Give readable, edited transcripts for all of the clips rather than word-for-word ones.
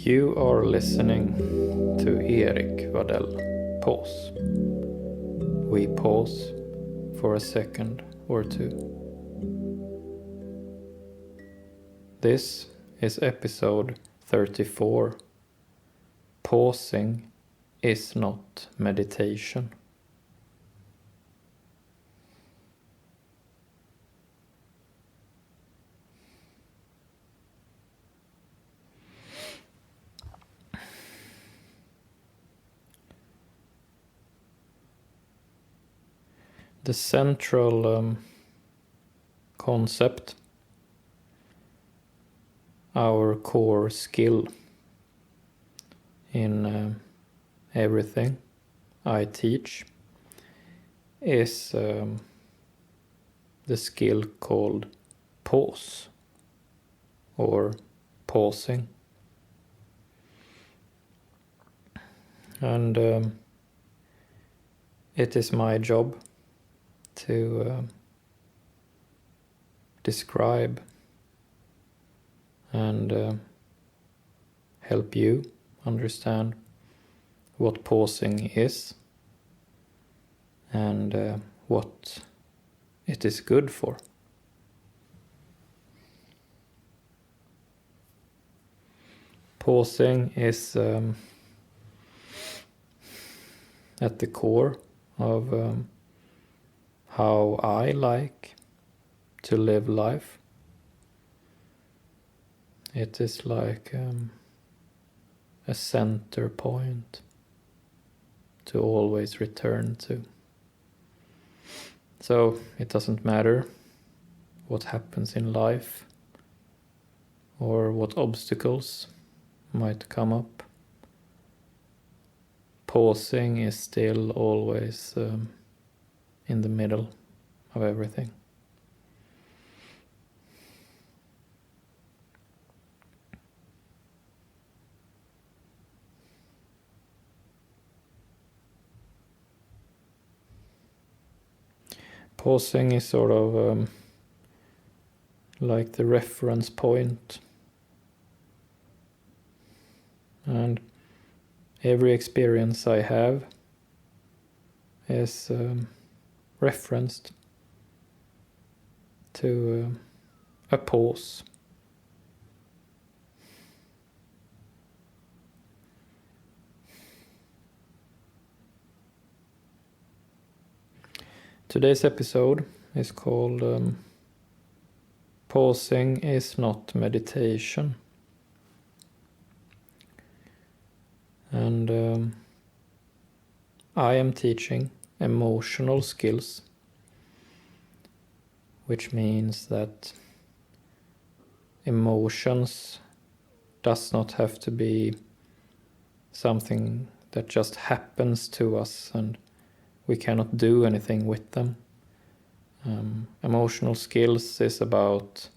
You are listening to Erik Wadell Pause. We pause for a second or two. This is episode 34. Pausing is not meditation. The central concept, our core skill in everything I teach, is the skill called pause or pausing. And it is my job to describe and help you understand what pausing is and what it is good for. Pausing is at the core of how I like to live life. It is like a center point to always return to. So it doesn't matter what happens in life or what obstacles might come up. Pausing is still always in the middle of everything. Pausing is sort of like the reference point, and every experience I have is referenced to a pause. Today's episode is called Pausing is not meditation. And I am teaching emotional skills, which means that emotions does not have to be something that just happens to us and we cannot do anything with them. Emotional skills is about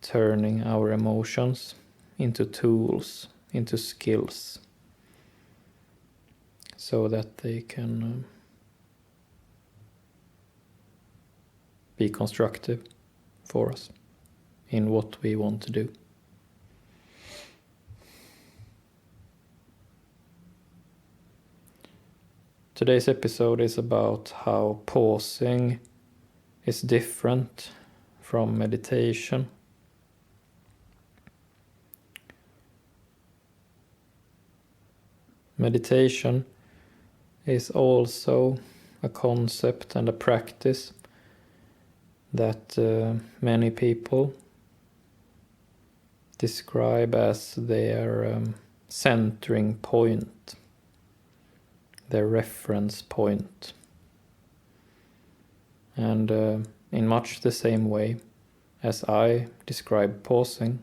turning our emotions into tools, into skills, so that they can be constructive for us in what we want to do. Today's episode is about how pausing is different from meditation. Meditation is also a concept and a practice that many people describe as their centering point, their reference point. And in much the same way as I describe pausing,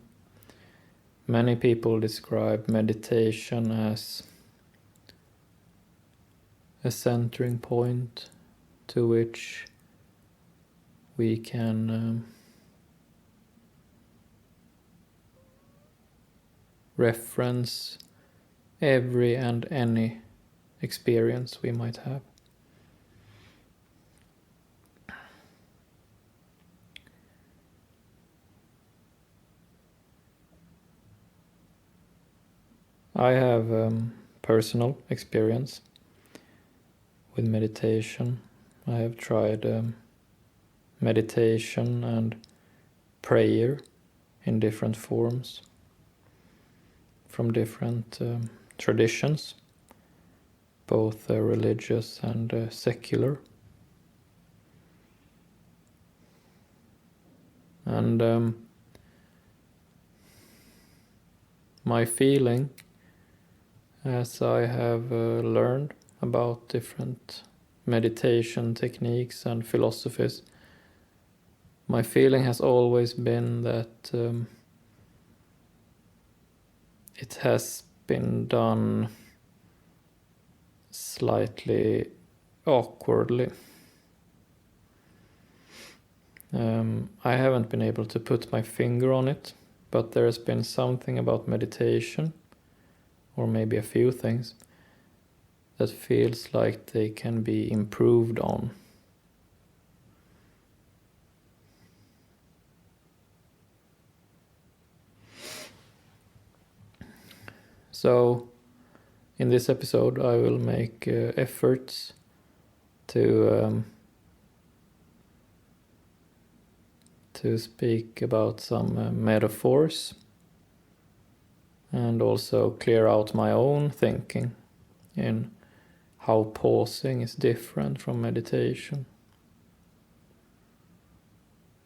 many people describe meditation as a centering point to which we can reference every and any experience we might have. I have personal experience with meditation. I have tried meditation and prayer in different forms from different traditions, both religious and secular. And my feeling, as I have learned about different meditation techniques and philosophies, my feeling has always been that it has been done slightly awkwardly. I haven't been able to put my finger on it, but there has been something about meditation, or maybe a few things, that feels like they can be improved on. So, in this episode, I will make efforts to speak about some metaphors and also clear out my own thinking in how pausing is different from meditation.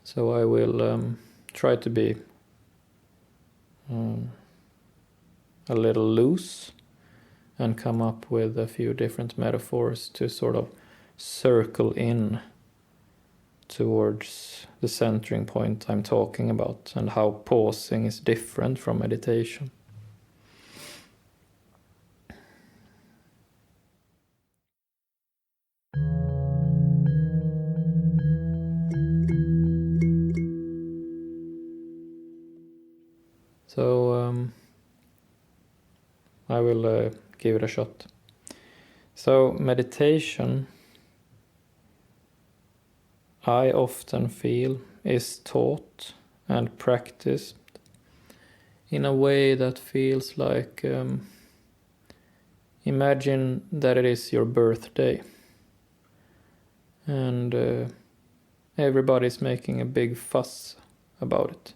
So I will try to be a little loose and come up with a few different metaphors to sort of circle in towards the centering point I'm talking about and how pausing is different from meditation. So I will give it a shot. So meditation, I often feel, is taught and practiced in a way that feels like imagine that it is your birthday and everybody's making a big fuss about it.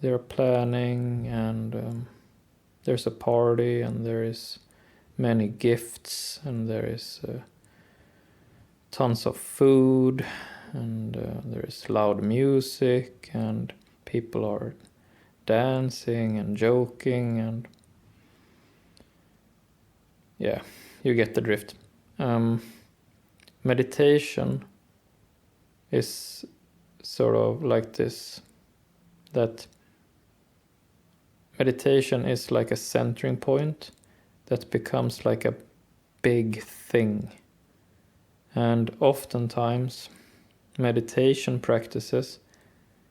They're planning and there's a party and there is many gifts and there is tons of food and there is loud music and people are dancing and joking and yeah, you get the drift. Meditation is sort of like this, that meditation is like a centering point that becomes like a big thing. And oftentimes meditation practices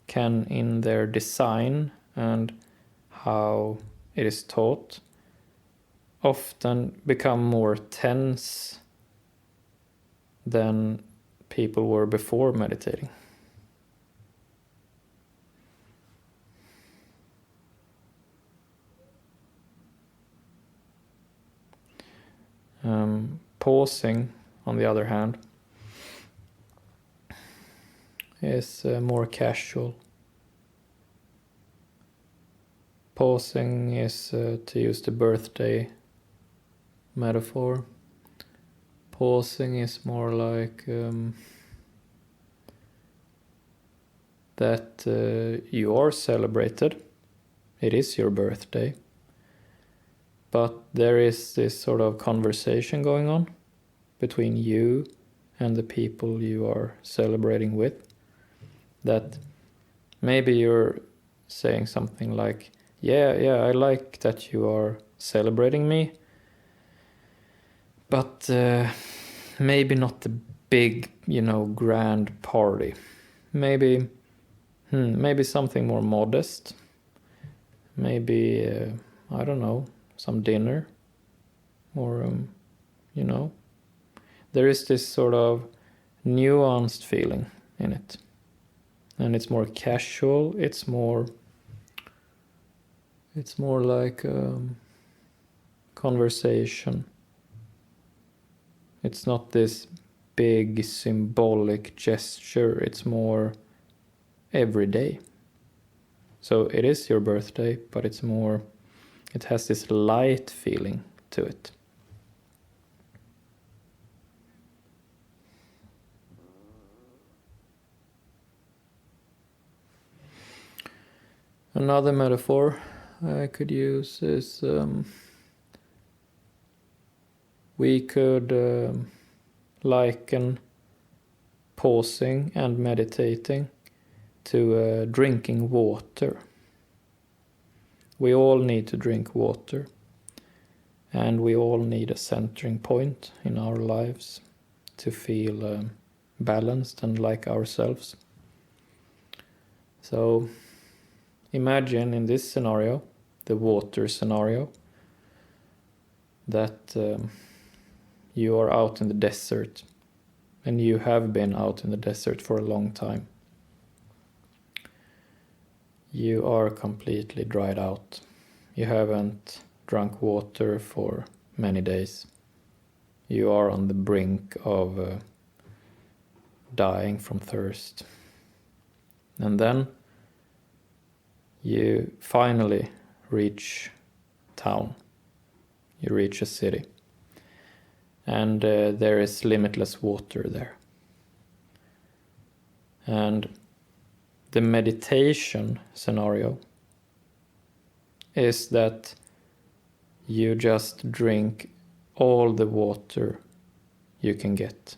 can, in their design and how it is taught, often become more tense than people were before meditating. Pausing, on the other hand, is more casual. Pausing is, to use the birthday metaphor, pausing is more like that you are celebrated. It is your birthday. But there is this sort of conversation going on between you and the people you are celebrating with, that maybe you're saying something like, yeah, I like that you are celebrating me, but maybe not the big, grand party. Maybe something more modest. Maybe, I don't know, some dinner, or there is this sort of nuanced feeling in it, and it's more casual, it's more It's more like conversation. It's not this big symbolic gesture, it's more every day. So it is your birthday, but it's more, it has this light feeling to it. Another metaphor I could use is we could liken pausing and meditating to drinking water. We all need to drink water, and we all need a centering point in our lives to feel balanced and like ourselves. So imagine in this scenario, the water scenario, that you are out in the desert, and you have been out in the desert for a long time. You are completely dried out. You haven't drunk water for many days. You are on the brink of dying from thirst. And then you finally reach town. You reach a city. And there is limitless water there. And the meditation scenario is that you just drink all the water you can get.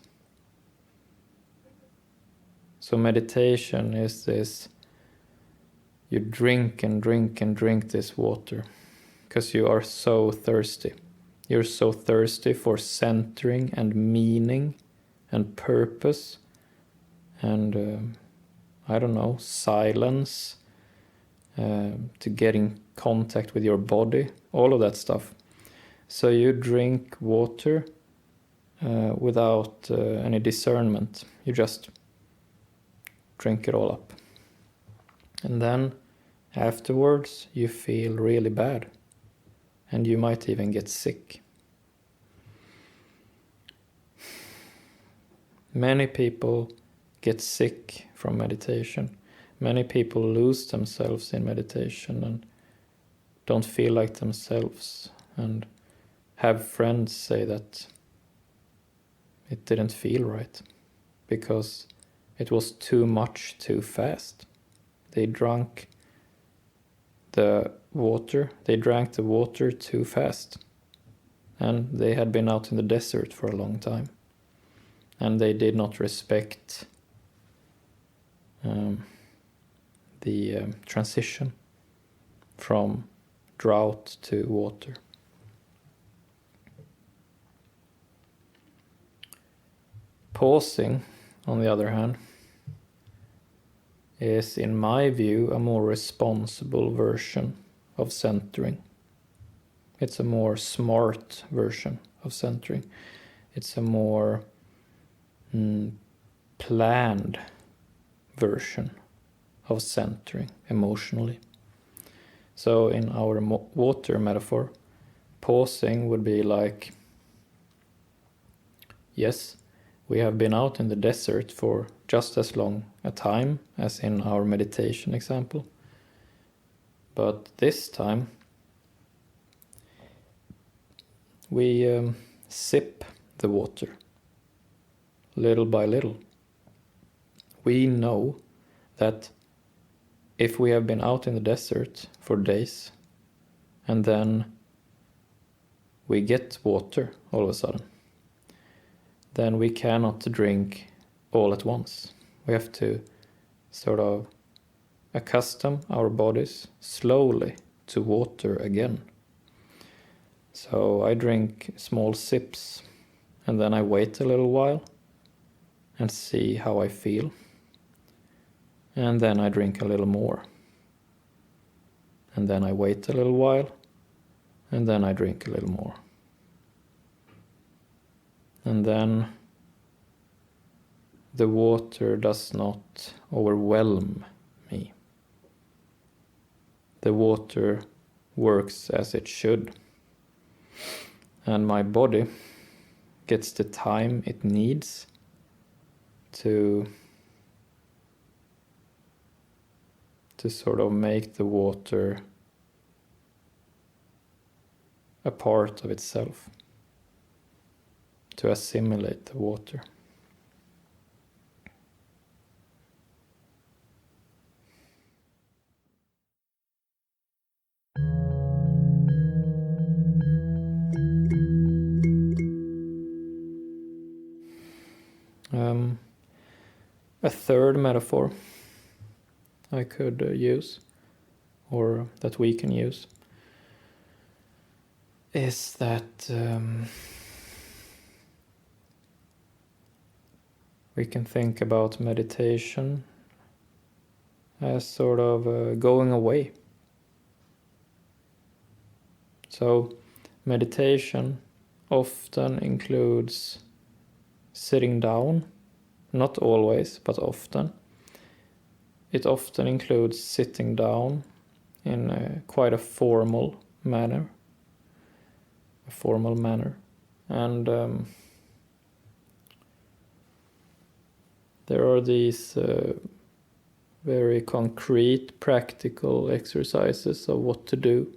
So meditation is this, you drink and drink and drink this water because you are so thirsty. You're so thirsty for centering and meaning and purpose and silence, to get in contact with your body, all of that stuff. So you drink water without any discernment. You just drink it all up. And then afterwards you feel really bad. And you might even get sick. Many people get sick from meditation. Many people lose themselves in meditation and don't feel like themselves, and have friends say that it didn't feel right because it was too much too fast. They drank the water too fast, and they had been out in the desert for a long time, and they did not respect the transition from drought to water. Pausing, on the other hand, is, in my view, a more responsible version of centering. It's a more smart version of centering. It's a more planned version of centering emotionally. So in our water metaphor, pausing would be like, yes, we have been out in the desert for just as long a time as in our meditation example. But this time we sip the water little by little. We know that if we have been out in the desert for days and then we get water all of a sudden, then we cannot drink all at once. We have to sort of accustom our bodies slowly to water again. So I drink small sips and then I wait a little while and see how I feel. And then I drink a little more. And then I wait a little while and then I drink a little more. And then the water does not overwhelm me. The water works as it should. And my body gets the time it needs to sort of make the water a part of itself, to assimilate the water. A third metaphor I could use, or that we can use, is that we can think about meditation as sort of going away. So meditation often includes sitting down, not always, but often. It often includes sitting down in quite a formal manner. And there are these very concrete, practical exercises of what to do.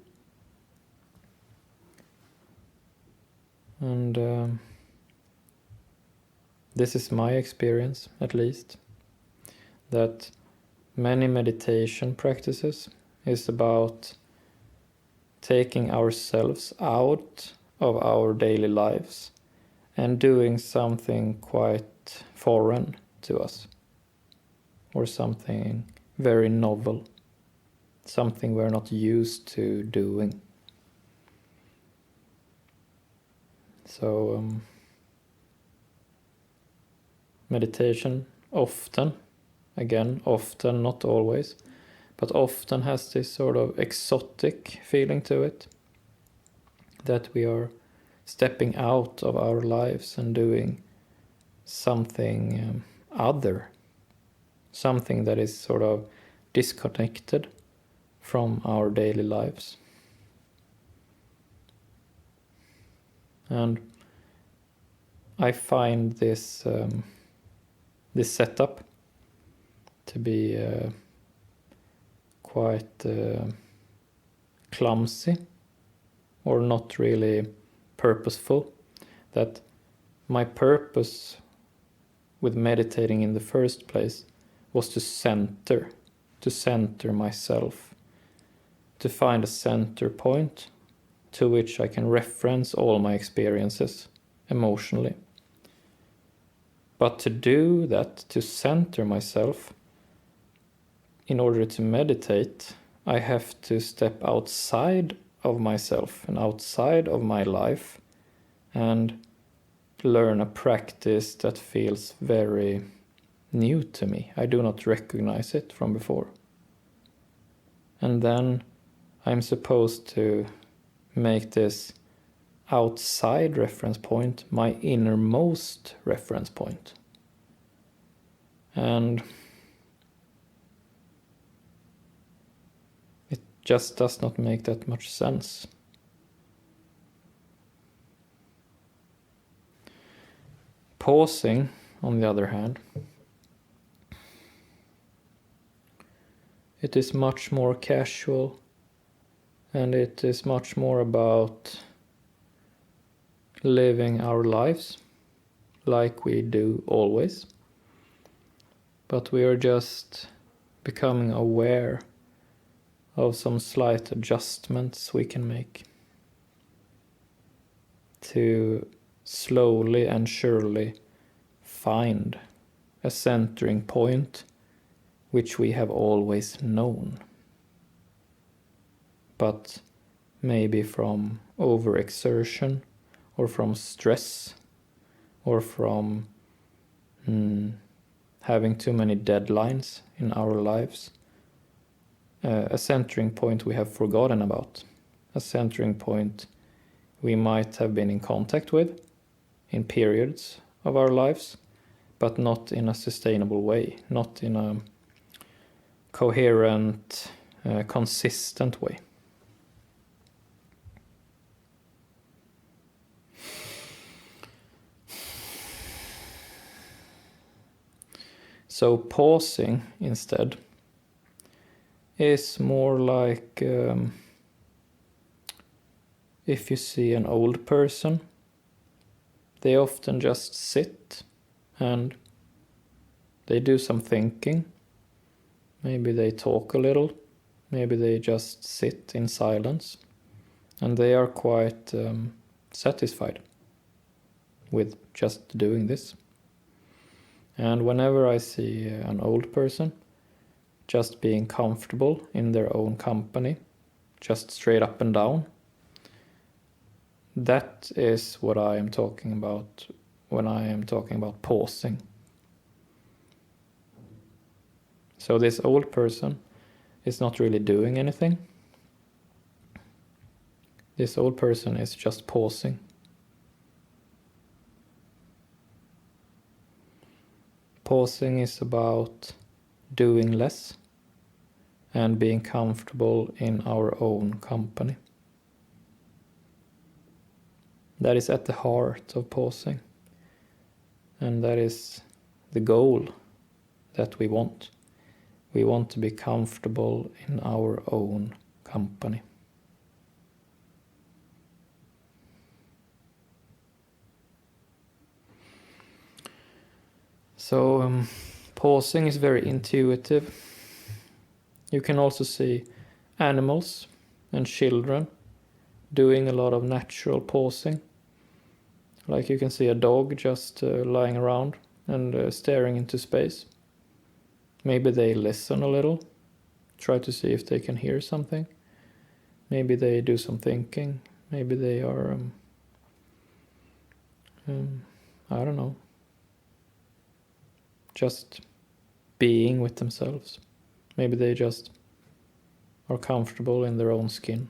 And this is my experience, at least, that many meditation practices is about taking ourselves out of our daily lives and doing something quite foreign to us, or something very novel, something we're not used to doing. So meditation often, again, often, not always, but often has this sort of exotic feeling to it, that we are stepping out of our lives and doing something other, something that is sort of disconnected from our daily lives. And I find this setup to be quite clumsy, or not really purposeful. That my purpose with meditating in the first place was to center myself, to find a center point to which I can reference all my experiences emotionally. But to do that, to center myself, in order to meditate, I have to step outside of myself and outside of my life and learn a practice that feels very new to me. I do not recognize it from before. And then I'm supposed to make this outside reference point my innermost reference point. And it just does not make that much sense. Pausing, on the other hand, it is much more casual, and it is much more about living our lives like we do always. But we are just becoming aware of some slight adjustments we can make to slowly and surely find a centering point which we have always known, but maybe from overexertion, or from stress, or from having too many deadlines in our lives, a centering point we have forgotten about, a centering point we might have been in contact with in periods of our lives, but not in a sustainable way, not in a coherent, consistent way. So pausing instead is more like if you see an old person, they often just sit and they do some thinking. Maybe they talk a little, maybe they just sit in silence, and they are quite satisfied with just doing this. And whenever I see an old person just being comfortable in their own company, just straight up and down, that is what I am talking about when I am talking about pausing. So this old person is not really doing anything. This old person is just pausing. Pausing is about doing less and being comfortable in our own company. That is at the heart of pausing. And that is the goal that we want. We want to be comfortable in our own company. So pausing is very intuitive. You can also see animals and children doing a lot of natural pausing. Like you can see a dog just lying around and staring into space. Maybe they listen a little, try to see if they can hear something. Maybe they do some thinking. Maybe they are, I don't know, just being with themselves. Maybe they just are comfortable in their own skin.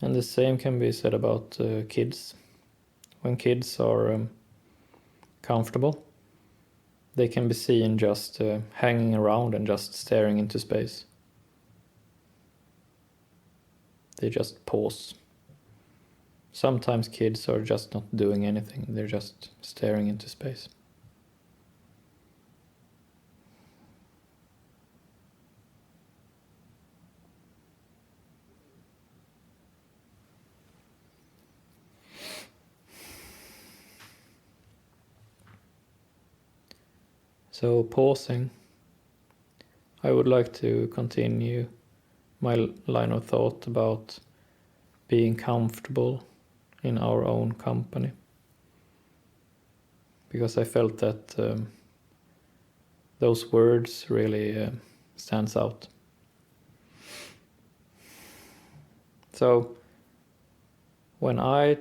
And the same can be said about kids. When kids are comfortable, they can be seen just hanging around and just staring into space. They just pause. Sometimes kids are just not doing anything, they're just staring into space. So pausing, I would like to continue my line of thought about being comfortable in our own company, because I felt that those words really stands out. So when I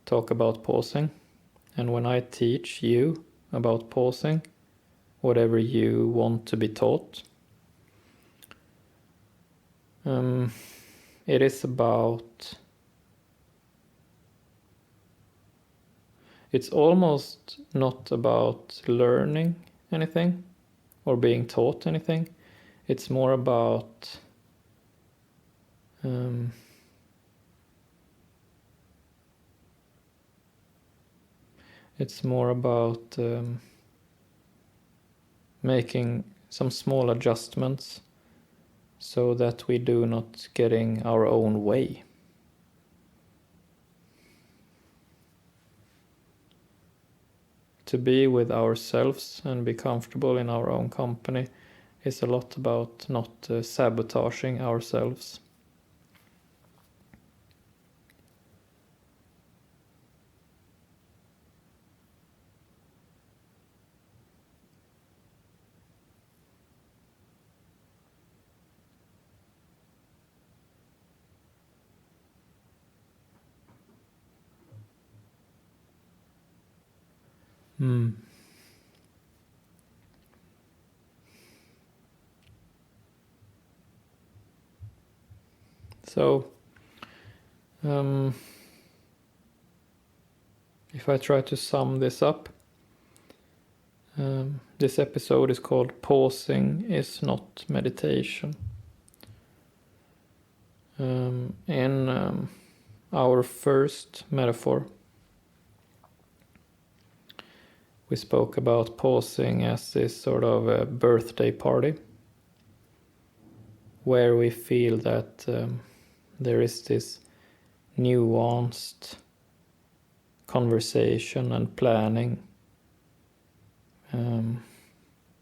talk about pausing and when I teach you about pausing, whatever you want to be taught, it is about, it's almost not about learning anything or being taught anything. It's more about making some small adjustments so that we do not getting our own way. To be with ourselves and be comfortable in our own company is a lot about not sabotaging ourselves. So, if I try to sum this up, this episode is called Pausing is Not Meditation. In our first metaphor, we spoke about pausing as this sort of a birthday party where we feel that there is this nuanced conversation and planning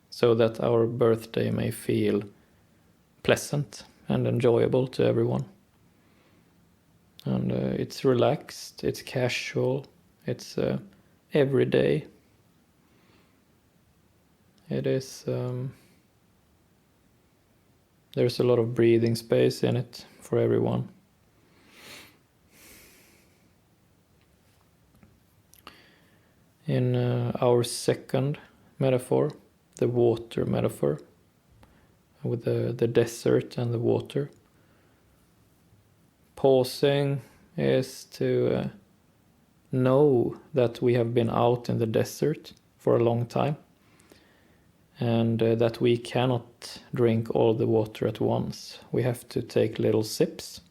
so that our birthday may feel pleasant and enjoyable to everyone. And it's relaxed, it's casual, it's everyday. It is there's a lot of breathing space in it for everyone. In our second metaphor, the water metaphor, with the desert and the water, pausing is to know that we have been out in the desert for a long time and that we cannot drink all the water at once. We have to take little sips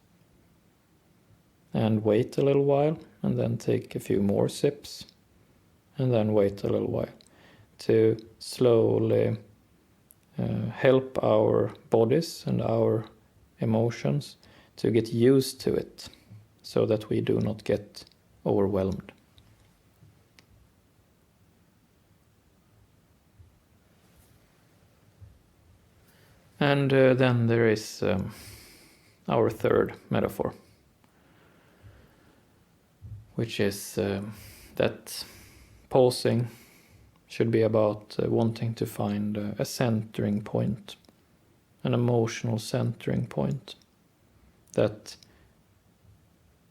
and wait a little while and then take a few more sips and then wait a little while to slowly help our bodies and our emotions to get used to it so that we do not get overwhelmed. And then there is our third metaphor, which is that pausing should be about wanting to find a centering point, an emotional centering point that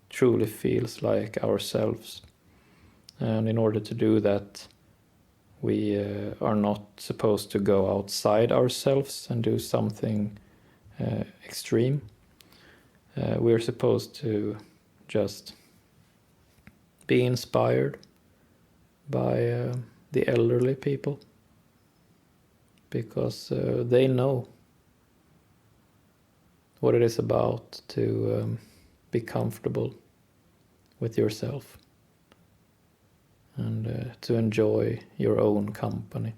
truly feels like ourselves. And in order to do that, we are not supposed to go outside ourselves and do something extreme. We're supposed to just be inspired by the elderly people, because they know what it is about to be comfortable with yourself and to enjoy your own company,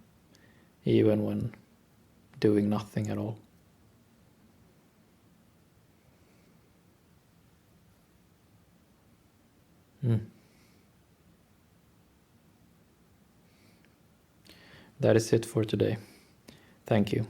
even when doing nothing at all. That is it for today. Thank you.